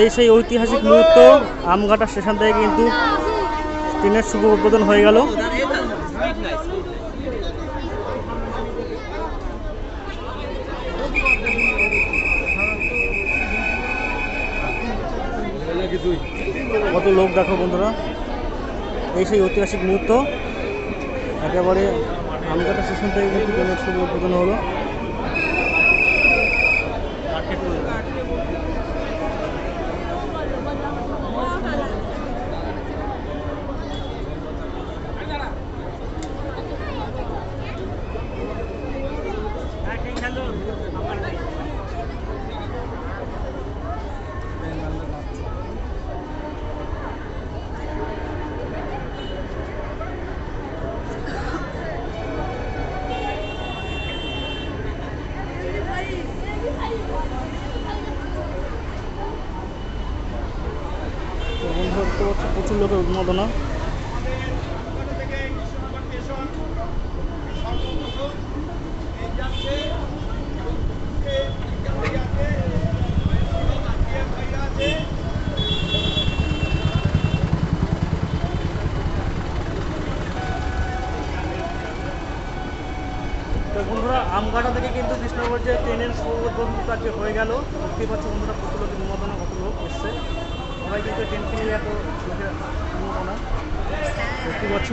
এই সেই ঐতিহাসিক মুহূর্ত, আমঘাটা স্টেশন থেকে কিন্তু ট্রেনের শুভ উদ্বোধন হয়ে গেল। কত লোক দেখো বন্ধুরা, এই সেই ঐতিহাসিক মুহূর্ত, একেবারে আমঘাটা স্টেশন থেকে কিন্তু ট্রেনের শুভ উদ্বোধন হলো। প্রচুর লোকের উন্মাদনা। বন্ধুরা, আমঘাটা থেকে কিন্তু কৃষ্ণগঞ্জে ট্রেনের উদ্বোধন কার্য হয়ে গেল। দেখতেই পাচ্ছ বন্ধুরা, কত লোকের উন্মাদনা, কত লোক এসছে। সবাই কিন্তু ট্রেন কিনে এত উন্মাদনা দেখতে পাচ্ছ।